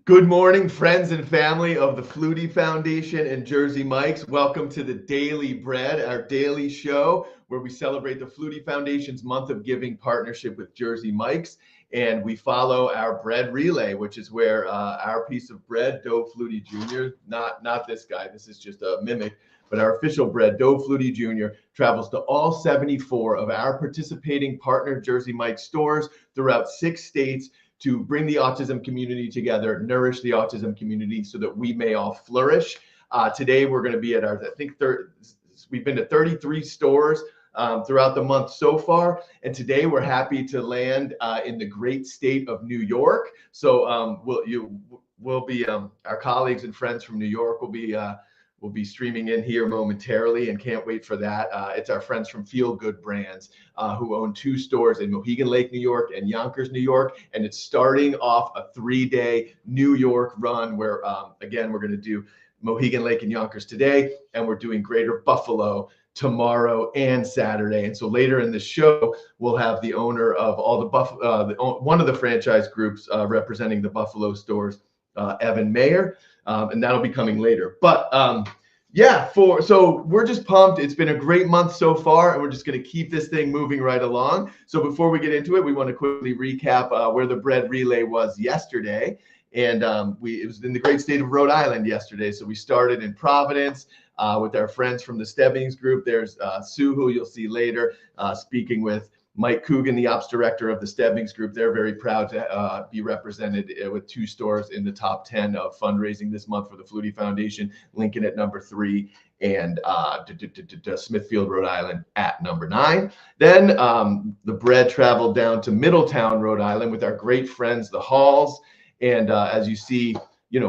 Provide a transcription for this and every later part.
Good morning, friends and family of the Flutie Foundation and Jersey Mike's. Welcome to the Daily Bread, our daily show where we celebrate the Flutie Foundation's month of giving partnership with Jersey Mike's. And we follow our bread relay, which is where our piece of bread, Doe Flutie Jr., not this guy, this is just a mimic, but our official bread, Doe Flutie Jr., travels to all 74 of our participating partner Jersey Mike's stores throughout 6 states to bring the autism community together, nourish the autism community so that we may all flourish. Today, we're going to be at our, we've been to 33 stores throughout the month so far. And today we're happy to land in the great state of New York. So our colleagues and friends from New York will be streaming in here momentarily and can't wait for that. It's our friends from Feel Good Brands who own 2 stores in Mohegan Lake, New York and Yonkers, New York. And it's starting off a 3-day New York run where, again, we're going to do Mohegan Lake and Yonkers today, and we're doing Greater Buffalo tomorrow and Saturday. And so later in the show, we'll have the owner of all the one of the franchise groups representing the Buffalo stores, Evan Mayer. And that'll be coming later. But so we're just pumped. It's been a great month so far, and we're just going to keep this thing moving right along. So before we get into it, we want to quickly recap where the bread relay was yesterday. And it was in the great state of Rhode Island yesterday. So we started in Providence with our friends from the Stebbings group. There's Sue, who you'll see later, speaking with Mike Coogan, the ops director of the Stebbings Group. They're very proud to be represented with 2 stores in the top 10 of fundraising this month for the Flutie Foundation. Lincoln at number 3 and Smithfield, Rhode Island at number 9. Then the bread traveled down to Middletown, Rhode Island with our great friends, the Halls. And as you see,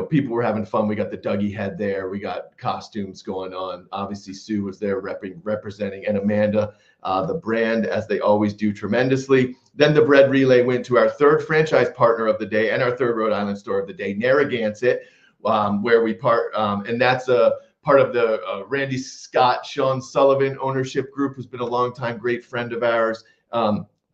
people were having fun. We got the Dougie head there. We got costumes going on. Obviously, Sue was there representing, and Amanda, the brand, as they always do tremendously. Then the bread relay went to our 3rd franchise partner of the day and our 3rd Rhode Island store of the day, Narragansett, where we and that's a part of the Randy Scott, Sean Sullivan ownership group, who's been a longtime great friend of ours.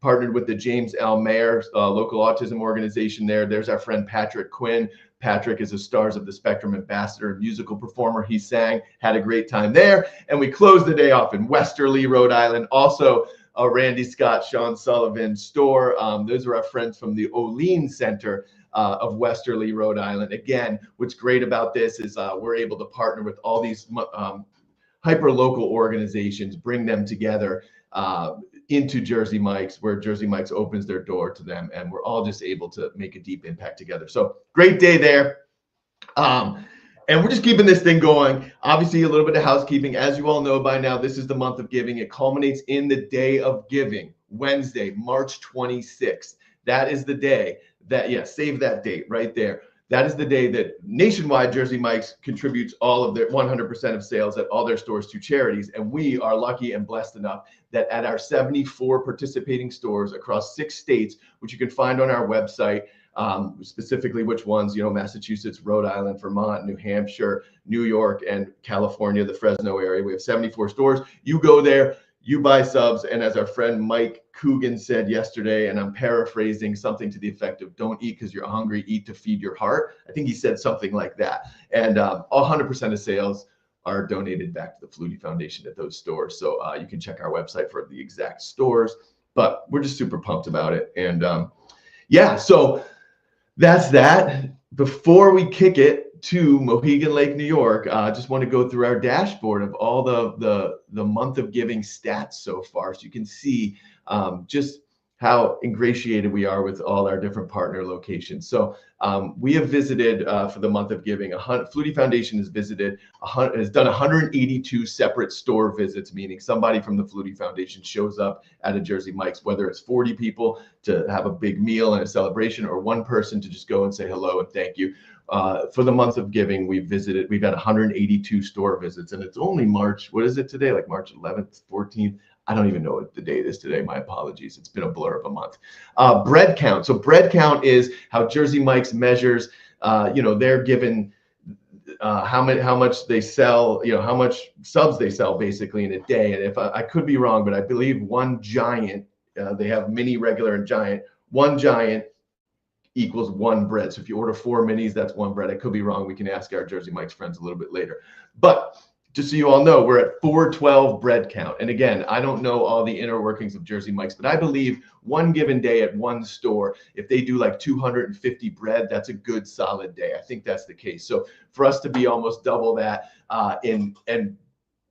Partnered with the James L. Mayer local autism organization there. There's our friend Patrick Quinn. Patrick is a Stars of the Spectrum ambassador and musical performer. He sang, had a great time there. And we closed the day off in Westerly, Rhode Island, also a Randy Scott, Sean Sullivan store. Those are our friends from the Olean Center of Westerly, Rhode Island. Again, what's great about this is we're able to partner with all these hyper-local organizations, bring them together into Jersey Mike's, where Jersey Mike's opens their door to them, and we're all just able to make a deep impact together. So great day there. And we're just keeping this thing going. Obviously, a little bit of housekeeping. As you all know by now, this is the month of giving. It culminates in the day of giving, Wednesday, March 26th. That is the day that, save that date right there. That is the day that nationwide Jersey Mike's contributes all of their 100% of sales at all their stores to charities. And we are lucky and blessed enough that at our 74 participating stores across 6 states, which you can find on our website, specifically which ones, Massachusetts, Rhode Island, Vermont, New Hampshire, New York, and California, the Fresno area. We have 74 stores. You go there, you buy subs, and as our friend Mike Coogan said yesterday, and I'm paraphrasing, something to the effect of "Don't eat because you're hungry, eat to feed your heart." I think he said something like that. And 100% of sales are donated back to the Flutie Foundation at those stores. So you can check our website for the exact stores. But we're just super pumped about it. And so that's that. Before we kick it to Mohegan Lake, New York, I just want to go through our dashboard of all the month of giving stats so far, so you can see just how ingratiated we are with all our different partner locations. So we have visited for the month of giving. Flutie Foundation has done 182 separate store visits, meaning somebody from the Flutie Foundation shows up at a Jersey Mike's, whether it's 40 people to have a big meal and a celebration, or one person to just go and say hello and thank you. For the month of giving, we've had 182 store visits, and it's only March. What is it today? Like March 11th, 14th? I don't even know what the date is today. My apologies. It's been a blur of a month. Bread count. So bread count is how Jersey Mike's measures. They're given how much they sell. How much subs they sell basically in a day. And if I could be wrong, but I believe one giant. They have mini, regular, and giant. One giant equals 1 bread. So if you order 4 minis, that's 1 bread. I could be wrong. We can ask our Jersey Mike's friends a little bit later. But just so you all know, we're at 412 bread count. And again, I don't know all the inner workings of Jersey Mike's, but I believe one given day at one store, if they do like 250 bread, that's a good solid day. I think that's the case. So for us to be almost double that, and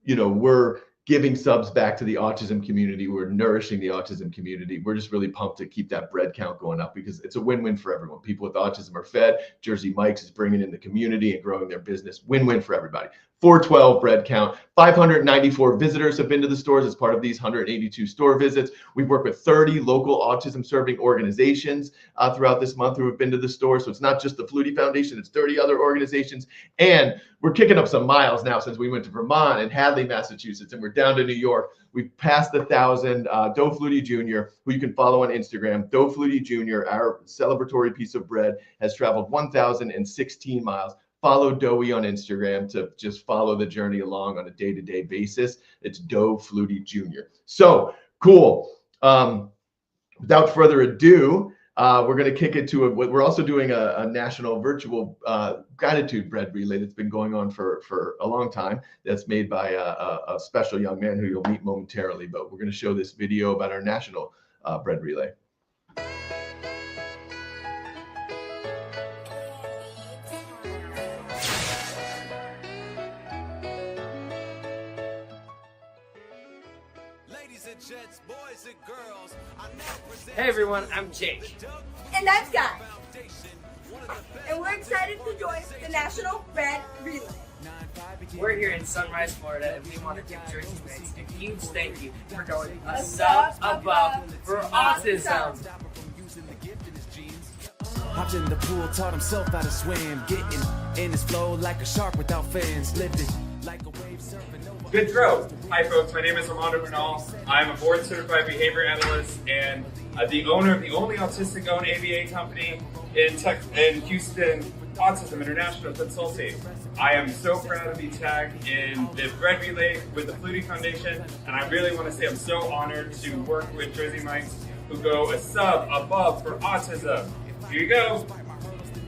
you know, we're giving subs back to the autism community. We're nourishing the autism community. We're just really pumped to keep that bread count going up because it's a win-win for everyone. People with autism are fed. Jersey Mike's is bringing in the community and growing their business. Win-win for everybody. 412 bread count. 594 visitors have been to the stores as part of these 182 store visits. We've worked with 30 local autism serving organizations throughout this month who have been to the store. So it's not just the Flutie Foundation, it's 30 other organizations. And we're kicking up some miles now since we went to Vermont and Hadley, Massachusetts, and we're down to New York. We've passed 1,000. Dough Flutie Jr., who you can follow on Instagram. Dough Flutie Jr., our celebratory piece of bread, has traveled 1,016 miles. Follow Doughy on Instagram to just follow the journey along on a day-to-day basis. It's Dough Flutie Jr. So cool. Without further ado, we're going to kick it to we're also doing a national virtual gratitude bread relay that's been going on for a long time. That's made by a special young man who you'll meet momentarily. But we're going to show this video about our national bread relay. Hey everyone, I'm Jake. And I'm Sky. And we're excited to join the National Bread Relay. We're here in Sunrise, Florida, and we want to give Jersey Mike's a huge thank you for going a sub above for autism. Hopped in the pool, taught himself how to swim, getting in his flow like a shark without fins, lifted like a wave surfing over. Good throw. Hi folks, my name is Armando Bernal. I'm a board certified behavior analyst and the owner of the only autistic owned ABA company in Houston, Autism International Consulting. I am so proud to be tagged in the bread relay with the Flutie Foundation, and I really want to say I'm so honored to work with Jersey Mike's who go a sub above for autism. Here you go.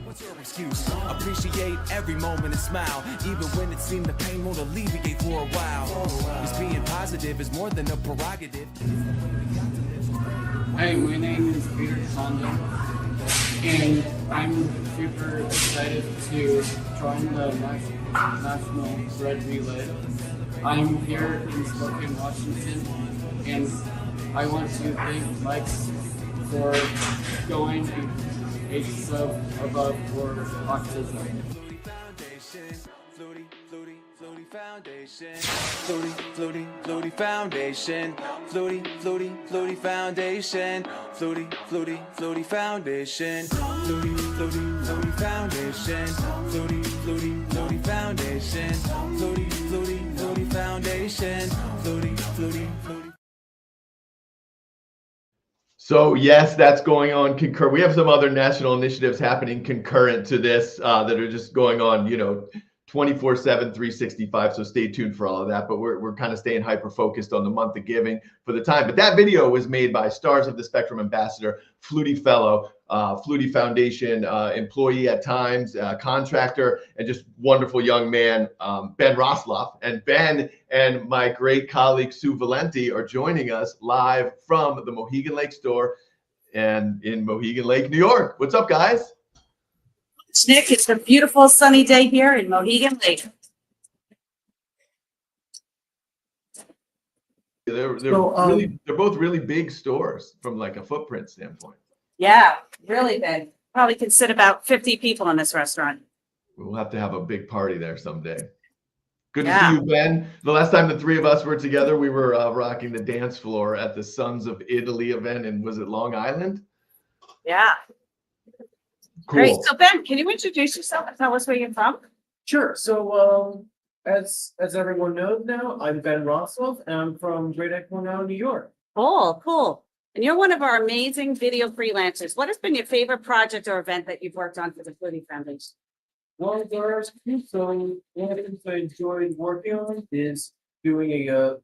What's your excuse? Appreciate every moment and smile, even when it seemed the pain won't alleviate for a while. Just being positive is more than a prerogative. Hi, my name is Peter Condon, and I'm super excited to join the National Bread Relay. I'm here in Spokane, Washington, and I want to thank Mike's for going a sub above for autism. Flutie Foundation, Flutie Foundation, Flutie Foundation, Flutie Foundation, Flutie Foundation, Flutie Foundation, Flutie Foundation, Flutie. So yes, that's going on concurrent. We have some other national initiatives happening concurrent to this that are just going on, 24/7, 365. So stay tuned for all of that. But we're kind of staying hyper focused on the month of giving for the time. But that video was made by Stars of the Spectrum ambassador, Flutie fellow, Flutie Foundation employee at times, contractor, and just wonderful young man, Ben Rosloff. And Ben and my great colleague Sue Valenti are joining us live from the Mohegan Lake store and in Mohegan Lake, New York. What's up, guys? Nick, it's a beautiful sunny day here in Mohegan Lake. They're both really big stores from like a footprint standpoint. Yeah, really big. Probably can sit about 50 people in this restaurant. We'll have to have a big party there someday. Good to see you, Ben. The last time the three of us were together, we were rocking the dance floor at the Sons of Italy event, and was it Long Island? Yeah. Cool. Great. So Ben, can you introduce yourself and tell us where you're from? Sure. So, as everyone knows now, I'm Ben Rosloff, and I'm from Great Neck, Cornell, New York. Cool. And you're one of our amazing video freelancers. What has been your favorite project or event that you've worked on for the Flutie Foundation? Well, there are two. So one of the things I enjoyed working on is doing a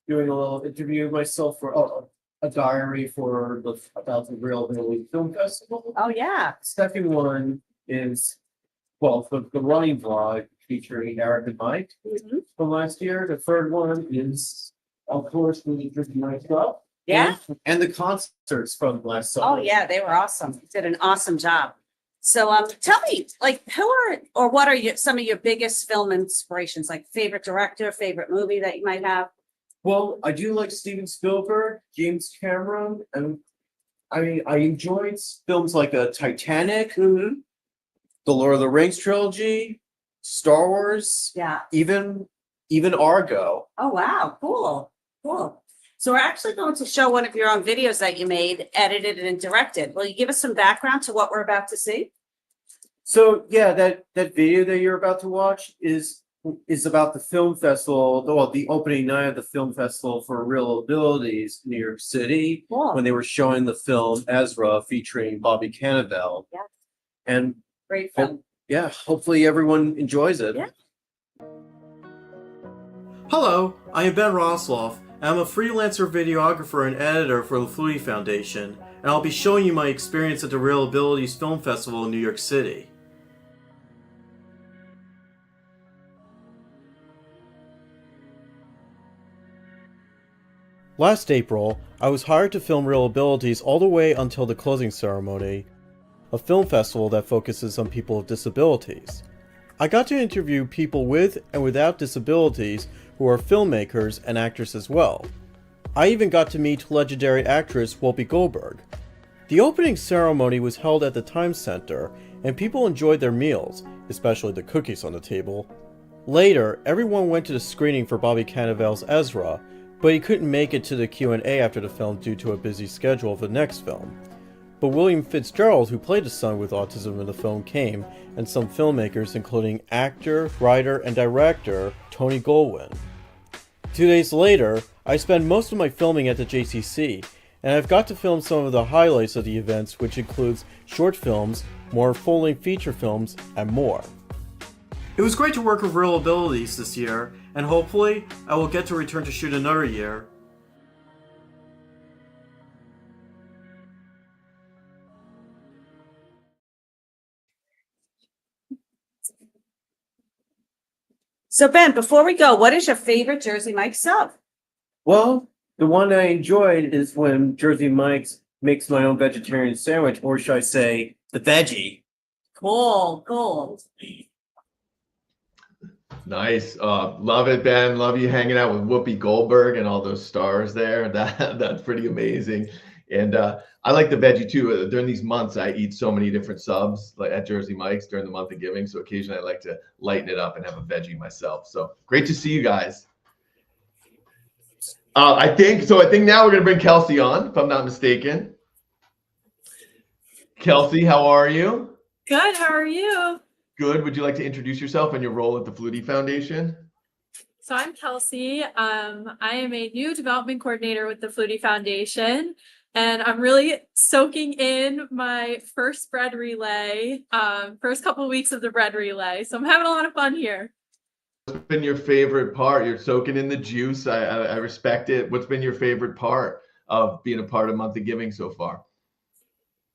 little interview of myself for a diary for about the Real Italy Film Festival. Oh, yeah. Second one is, well, the running vlog featuring Eric and Mike Mhm. from last year. The third one is, of course, the Jersey Mike stuff. Yeah. And the concerts from last summer. Oh, yeah, they were awesome. You did an awesome job. So, tell me, like, who are, or what are some of your biggest film inspirations? Like favorite director, favorite movie that you might have? Well, I do like Steven Spielberg, James Cameron, and I mean, I enjoyed films like Titanic, the Lord of the Rings trilogy, Star Wars, Yeah. even Argo. Oh, wow. Cool. Cool. So we're actually going to show one of your own videos that you made, edited and directed. Will you give us some background to what we're about to see? So yeah, that video that you're about to watch is about the film festival, well, the opening night of the film festival for Real Abilities in New York City, Cool. when they were showing the film Ezra featuring Bobby Cannavale. Yeah. And Great film. yeah, hopefully everyone enjoys it. Yeah. Hello, I am Ben Rosloff. I'm a freelancer videographer and editor for the Flutie Foundation, and I'll be showing you my experience at the Real Abilities Film Festival in New York City. Last April, I was hired to film Real Abilities all the way until the closing ceremony, a film festival that focuses on people with disabilities. I got to interview people with and without disabilities who are filmmakers and actors as well. I even got to meet legendary actress Whoopi Goldberg. The opening ceremony was held at the Times Center, and people enjoyed their meals, especially the cookies on the table. Later, everyone went to the screening for Bobby Cannavale's Ezra, but he couldn't make it to the Q&A after the film due to a busy schedule of the next film. But William Fitzgerald, who played a son with autism in the film, came, and some filmmakers including actor, writer, and director Tony Goldwyn. 2 days later, I spent most of my filming at the JCC, and I've got to film some of the highlights of the events, which includes short films, more full-length feature films, and more. It was great to work with Real Abilities this year, and hopefully I will get to return to shoot another year. So Ben, before we go, what is your favorite Jersey Mike sub? Well, the one I enjoyed is when Jersey Mike's makes my own vegetarian sandwich, or should I say, the veggie. Cool, cool. Nice. Love it, Ben. Love you hanging out with Whoopi Goldberg and all those stars there. That's pretty amazing. And I like the veggie too. During these months, I eat so many different subs like at Jersey Mike's during the month of giving. So occasionally I like to lighten it up and have a veggie myself. So great to see you guys. I think now we're going to bring Kelsey on, if I'm not mistaken. Kelsey, how are you? Good. How are you? Good. Would you like to introduce yourself and your role at the Flutie Foundation? So I'm Kelsey. I am a new development coordinator with the Flutie Foundation, and I'm really soaking in my first bread relay, first couple of weeks of the bread relay. So I'm having a lot of fun here. What's been your favorite part? You're soaking in the juice. I respect it. What's been your favorite part of being a part of Month of Giving so far?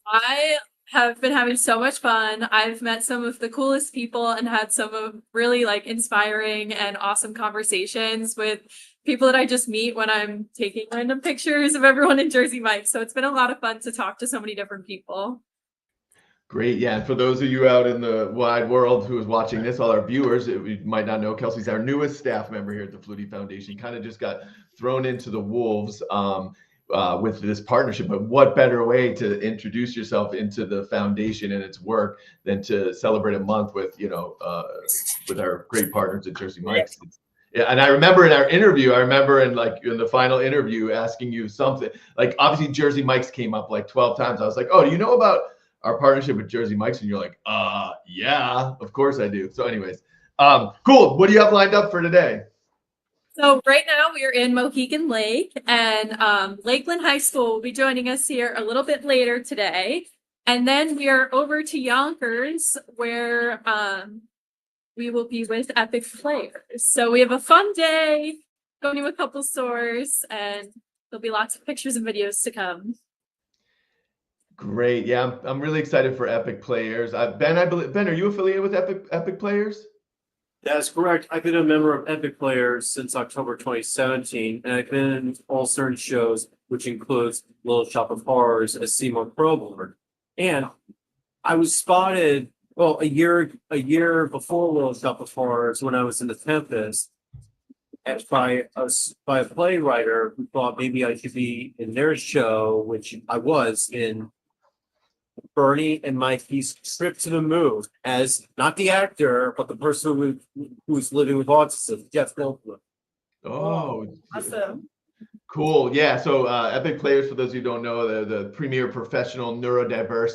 I have been having so much fun. I've met some of the coolest people and had some of really inspiring and awesome conversations with people that I just meet when I'm taking random pictures of everyone in Jersey Mike. So it's been a lot of fun to talk to so many different people. Great. Yeah. And for those of you out in the wide world who is watching this, all our viewers, you might not know, Kelsey's our newest staff member here at the Flutie Foundation. Kind of just got thrown into the wolves with this partnership. But what better way to introduce yourself into the foundation and its work than to celebrate a month with, with our great partners at Jersey Mike's. Yeah, and I remember in our interview, in the final interview asking you something, obviously Jersey Mike's came up 12 times. I was like, oh, do you know about our partnership with Jersey Mike's? And you're like, yeah, of course I do. So anyways, cool. What do you have lined up for today? So right now we are in Mohegan Lake, and Lakeland High School will be joining us here a little bit later today. And then we are over to Yonkers, where we will be with Epic Players. So we have a fun day, going to a couple stores, and there'll be lots of pictures and videos to come. Great. Yeah, I'm really excited for Epic Players. Ben, I believe, Ben, are you affiliated with Epic Players? That's correct. I've been a member of Epic Players since October 2017, and I've been to all certain shows, which includes Little Shop of Horrors as Seymour Crowboard. And I was spotted, well, a year before Little Shop of Horrors, when I was in the Tempest, by a playwright who thought maybe I should be in their show, which I was in Bernie and Mikey's Trip to the Moon, as not the actor, but the person who's living with autism, Jeff Goldblum. Oh, Awesome. cool. Yeah. So Epic Players, for those who don't know, the premier professional neurodiverse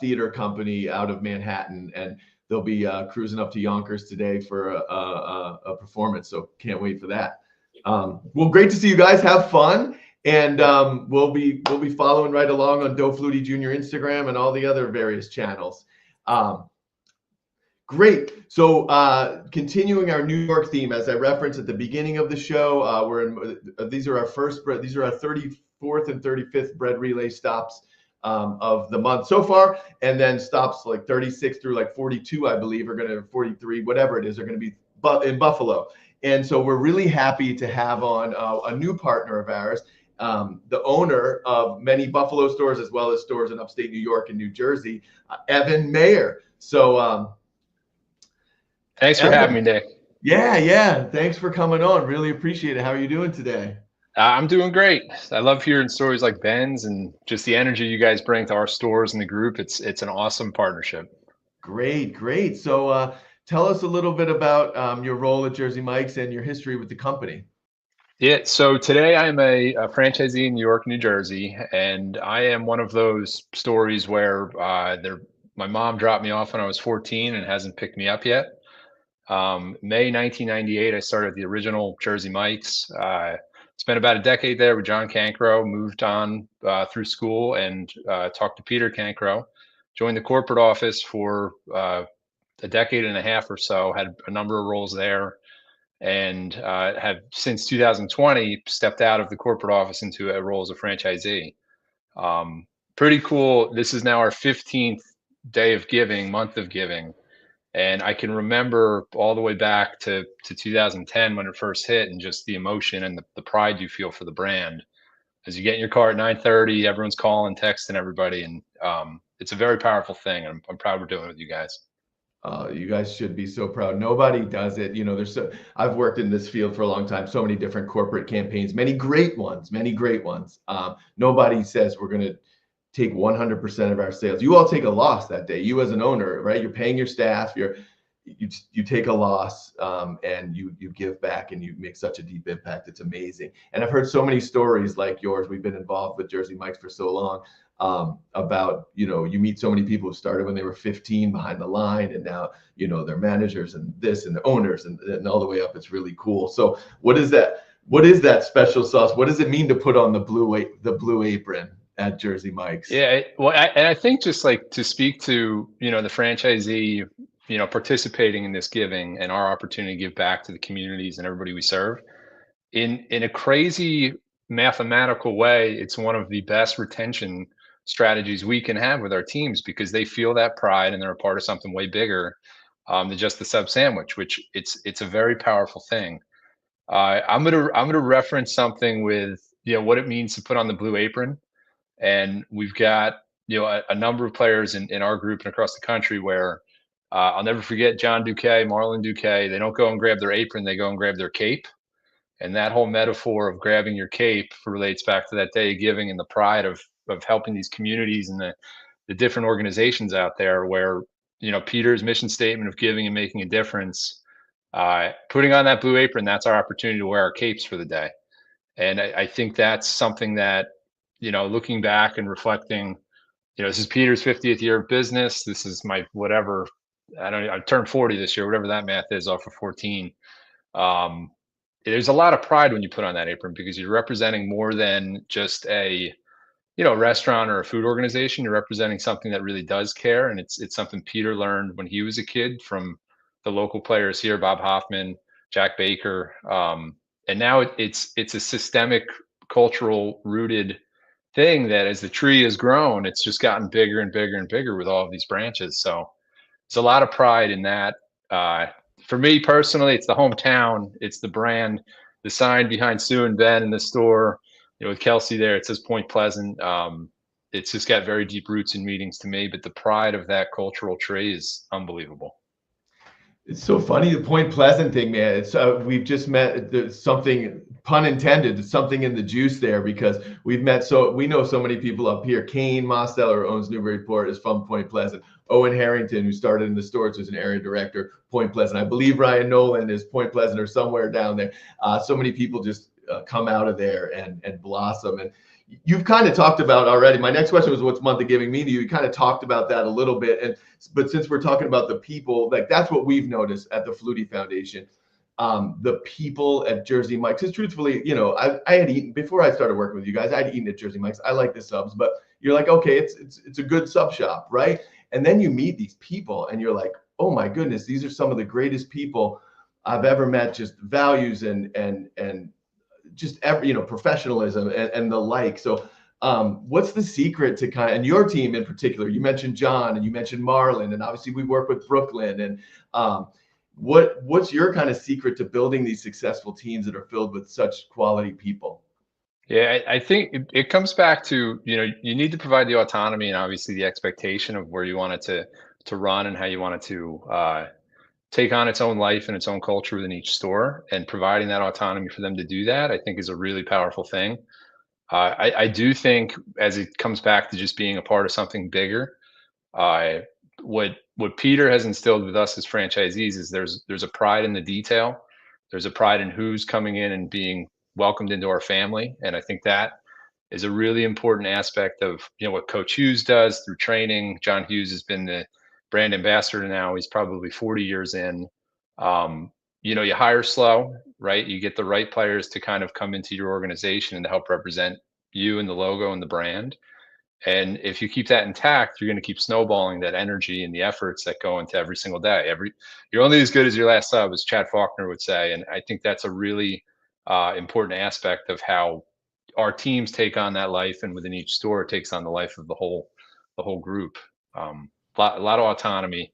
theater company out of Manhattan, and they'll be cruising up to Yonkers today for a performance. So can't wait for that. Well, great to see you guys. Have fun. And we'll be following right along on Flutie Jr. Instagram and all the other various channels. Great. So continuing our New York theme, as I referenced at the beginning of the show, these are our 34th and 35th bread relay stops of the month so far, and then stops like 36 through like 42, I believe, are going to 43, whatever it is, are going to be in Buffalo. And so we're really happy to have on a new partner of ours. The owner of many Buffalo stores as well as stores in upstate New York and New Jersey, Evan Mayer. So thanks for having me, Nick. Yeah. Thanks for coming on. Really appreciate it. How are you doing today? I'm doing great. I love hearing stories like Ben's and just the energy you guys bring to our stores and the group. It's an awesome partnership. Great. So tell us a little bit about your role at Jersey Mike's and your history with the company. Yeah, so today I'm a franchisee in New York, New Jersey, and I am one of those stories where my mom dropped me off when I was 14 and hasn't picked me up yet. May 1998, I started the original Jersey Mike's. Spent about a decade there with John Cancro, moved on through school and talked to Peter Cancro, joined the corporate office for a decade and a half or so, had a number of roles there, and have since 2020 stepped out of the corporate office into a role as a franchisee. Pretty cool. This is now our 15th day of giving, month of giving. And I can remember all the way back to 2010 when it first hit, and just the emotion and the pride you feel for the brand. As you get in your car at 9:30, everyone's calling, texting everybody. And it's a very powerful thing. And I'm proud we're doing it with you guys. You guys should be so proud. Nobody does it. You know, I've worked in this field for a long time, so many different corporate campaigns, many great ones. Nobody says we're going to take 100% of our sales. You all take a loss that day. You as an owner, right? You're paying your staff, you take a loss, and you give back, and you make such a deep impact. It's amazing. And I've heard so many stories like yours. We've been involved with Jersey Mike's for so long. About, you meet so many people who started when they were 15 behind the line, and now, they're managers and this and the owners and all the way up. It's really cool. So what is that special sauce? What does it mean to put on the blue apron at Jersey Mike's? Yeah, and I think just like to speak to, the franchisee, participating in this giving and our opportunity to give back to the communities and everybody we serve in a crazy mathematical way. It's one of the best retention strategies we can have with our teams, because they feel that pride and they're a part of something way bigger than just the sub sandwich, which it's a very powerful thing. I'm gonna reference something with what it means to put on the blue apron, and we've got a number of players in our group and across the country where I'll never forget John Duque, Marlon Duque. They don't go and grab their apron; they go and grab their cape. And that whole metaphor of grabbing your cape relates back to that day of giving and the pride of helping these communities and the different organizations out there where, Peter's mission statement of giving and making a difference, putting on that blue apron, that's our opportunity to wear our capes for the day. And I think that's something that, looking back and reflecting, this is Peter's 50th year of business. This is my whatever, I turned 40 this year, whatever that math is off of 14. There's a lot of pride when you put on that apron, because you're representing more than just a restaurant or a food organization. You're representing something that really does care, and it's something Peter learned when he was a kid from the local players here, Bob Hoffman, Jack Baker, and now it's a systemic cultural rooted thing that as the tree has grown, it's just gotten bigger and bigger and bigger with all of these branches. So there's a lot of pride in that. Uh, for me personally, it's the hometown, it's the brand, the sign behind Sue and Ben in the store, with Kelsey there, it says Point Pleasant. It's just got very deep roots in meetings to me, but the pride of that cultural tree is unbelievable. It's so funny, the Point Pleasant thing, man. It's we've just met. There's something, pun intended, something in the juice there, because we know so many people up here. Kane Mosteller owns Newburyport, is from Point Pleasant. Owen Harrington, who started in the stores, was an area director, Point Pleasant. I believe Ryan Nolan is Point Pleasant or somewhere down there. So many people just come out of there and blossom. And you've kind of talked about already. My next question was, what's Month of Giving mean to you? You kind of talked about that a little bit, but since we're talking about the people, like that's what we've noticed at the Flutie Foundation. The people at Jersey Mike's, because truthfully, I had eaten before I started working with you guys. I'd eaten at Jersey Mike's. I like the subs, but you're like, okay, it's a good sub shop, right? And then you meet these people, and you're like, oh my goodness, these are some of the greatest people I've ever met. Just values and just professionalism and the like. So what's the secret to and your team in particular? You mentioned John and you mentioned Marlon, and obviously we work with Brooklyn. And what's your kind of secret to building these successful teams that are filled with such quality people? Yeah, I think it comes back to, you need to provide the autonomy and obviously the expectation of where you want it to run and how you want it to take on its own life and its own culture within each store, and providing that autonomy for them to do that, I think, is a really powerful thing. I do think, as it comes back to just being a part of something bigger, what Peter has instilled with us as franchisees is there's a pride in the detail. There's a pride in who's coming in and being welcomed into our family, and I think that is a really important aspect of what Coach Hughes does through training. John Hughes has been the brand ambassador now. He's probably 40 years in. You hire slow, right? You get the right players to kind of come into your organization and to help represent you and the logo and the brand. And if you keep that intact, you're going to keep snowballing that energy and the efforts that go into every single day. You're only as good as your last sub, as Chad Faulkner would say. And I think that's a really important aspect of how our teams take on that life, and within each store it takes on the life of the whole group. A lot of autonomy,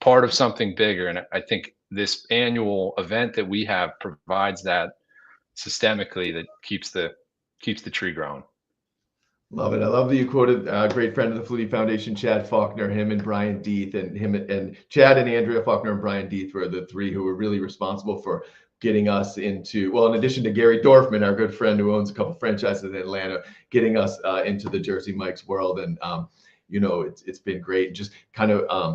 part of something bigger. And I think this annual event that we have provides that systemically, that keeps the tree growing. Love it. I love that you quoted a great friend of the Flutie Foundation, Chad Faulkner. Him and Brian Deeth, and Chad and Andrea Faulkner and Brian Deeth were the three who were really responsible for getting us into, well, in addition to Gary Dorfman, our good friend who owns a couple franchises in Atlanta, getting us into the Jersey Mike's world. And it's been great. Just kind of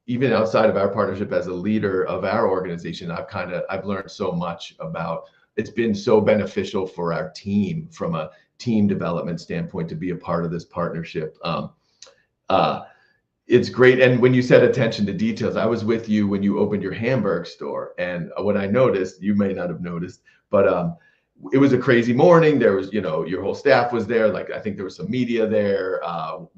even outside of our partnership, as a leader of our organization, I've learned so much about. It's been so beneficial for our team from a team development standpoint to be a part of this partnership. It's great. And when you said attention to details, I was with you when you opened your Hamburg store, and what I noticed, you may not have noticed, but it was a crazy morning. There was, your whole staff was there. Like, I think there was some media there.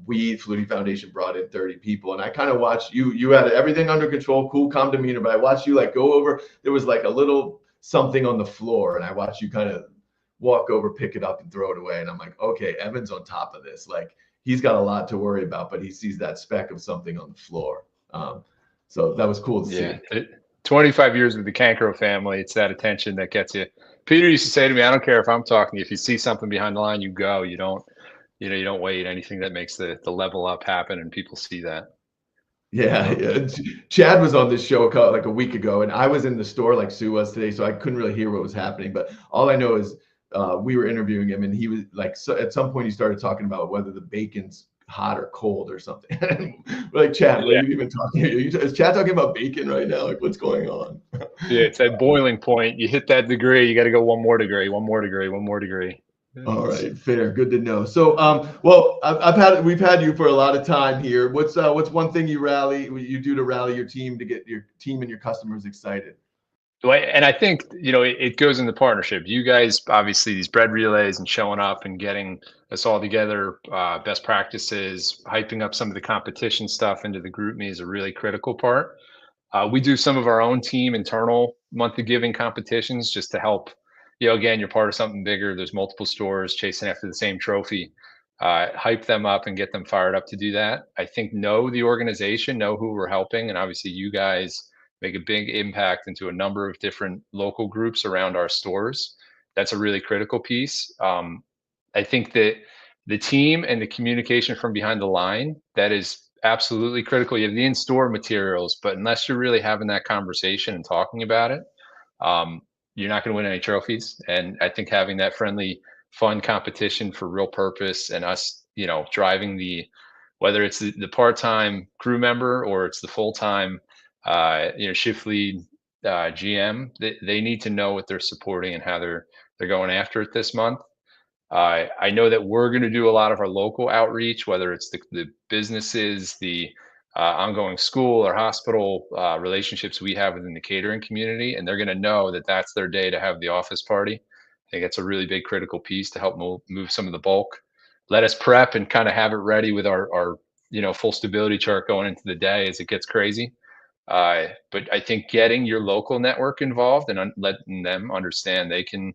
Flutie Foundation brought in 30 people, and I kind of watched you. You had everything under control, cool, calm demeanor, but I watched you go over. There was a little something on the floor, and I watched you kind of walk over, pick it up, and throw it away. And I'm like, okay, Evan's on top of this. He's got a lot to worry about, but he sees that speck of something on the floor. So that was cool to see. 25 years with the Cancro family, it's that attention that gets you. Peter used to say to me, I don't care if I'm talking, if you see something behind the line, you go. You don't wait. Anything that makes the level up happen, and people see that. Yeah. Chad was on this show a week ago, and I was in the store like Sue was today, so I couldn't really hear what was happening. But all I know is we were interviewing him, and he was at some point he started talking about whether the bacon's hot or cold or something. We're like, Chad, what are you even talking? Is Chad talking about bacon right now? What's going on? Yeah, it's that boiling point. You hit that degree, you got to go one more degree. All right, fair, good to know. So, we've had you for a lot of time here. What's one thing you do to rally your team to get your team and your customers excited? And I think, it goes in the partnership. You guys, obviously, these bread relays and showing up and getting us all together, best practices, hyping up some of the competition stuff into the group me is a really critical part. We do some of our own team internal Month of Giving competitions just to help, again, you're part of something bigger. There's multiple stores chasing after the same trophy. Hype them up and get them fired up to do that. I think know the organization, know who we're helping, and obviously you guys make a big impact into a number of different local groups around our stores. That's a really critical piece. I think that the team and the communication from behind the line, that is absolutely critical. You have the in-store materials, but unless you're really having that conversation and talking about it, you're not going to win any trophies. And I think having that friendly, fun competition for real purpose, and us, driving whether it's the part-time crew member or it's the full-time, shift lead, GM, they need to know what they're supporting and how they're going after it this month. I know that we're going to do a lot of our local outreach, whether it's the businesses, the ongoing school or hospital relationships we have within the catering community, and they're going to know that that's their day to have the office party. I think that's a really big critical piece to help move some of the bulk. Let us prep and kind of have it ready with our full stability chart going into the day as it gets crazy. But I think getting your local network involved and letting them understand they can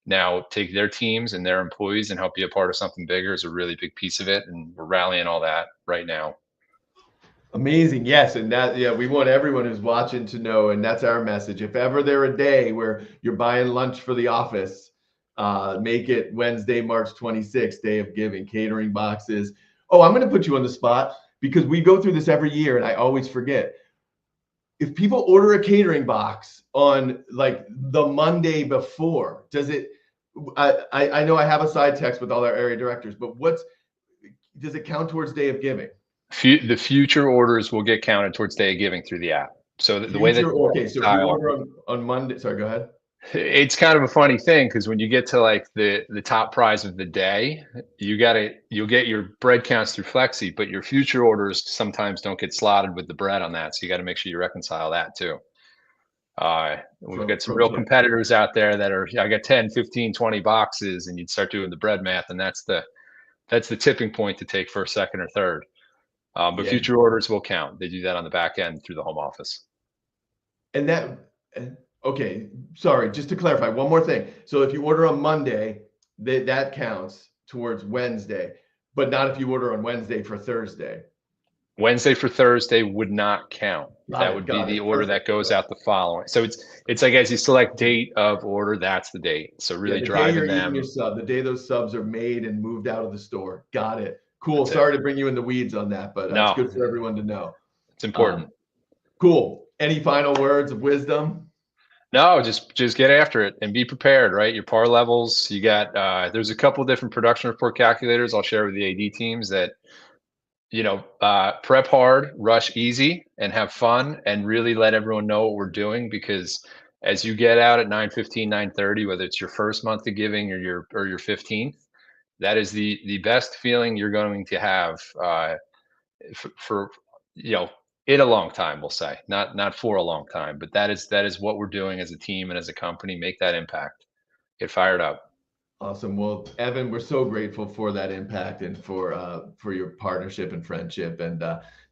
now take their teams and their employees and help be a part of something bigger is a really big piece of it. And we're rallying all that right now. Amazing. Yes. And we want everyone who's watching to know, and that's our message. If ever there a day where you're buying lunch for the office, make it Wednesday, March 26th, Day of Giving, catering boxes. Oh, I'm going to put you on the spot because we go through this every year and I always forget. If people order a catering box on like the Monday before, I know I have a side text with all our area directors, but does it count towards Day of Giving? The future orders will get counted towards Day of Giving through the app. So the way that so if you order on Monday, sorry, go ahead. It's kind of a funny thing because when you get to like the top prize of the day, you'll get your bread counts through Flexi, but your future orders sometimes don't get slotted with the bread on that. So you got to make sure you reconcile that too. We've got some real competitors out there that I got 10, 15, 20 boxes, and you'd start doing the bread math, and that's the tipping point to take first, second, or third. But future orders will count. They do that on the back end through the home office. And okay, sorry, just to clarify one more thing. So if you order on Monday, that counts towards Wednesday, but not if you order on Wednesday for Thursday. Wednesday for Thursday would not count. That would be the order that goes out the following. So it's like as you select date of order, that's the date. So really driving them. The day those subs are made and moved out of the store. Got it. Cool. Sorry to bring you in the weeds on that, but that's good for everyone to know. It's important. Cool. Any final words of wisdom? No, just get after it and be prepared, right? Your par levels, you got, there's a couple different production report calculators I'll share with the AD teams that, prep hard, rush easy, and have fun, and really let everyone know what we're doing, because as you get out at 9:15, 9:30, whether it's your first month of giving or your 15th, that is the best feeling you're going to have for in a long time, we'll say, not for a long time, but that is what we're doing as a team and as a company. Make that impact. Get fired up. Awesome. Well, Evan, we're so grateful for that impact and for your partnership and friendship. And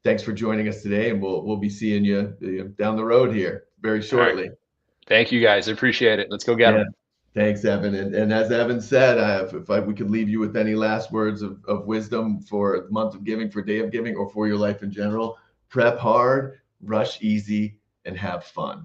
thanks for joining us today. And we'll be seeing you down the road here very shortly. Right. Thank you, guys. I appreciate it. Let's go get them. Thanks, Evan. And as Evan said, we could leave you with any last words of wisdom for the month of giving, for Day of Giving, or for your life in general, prep hard, rush easy, and have fun.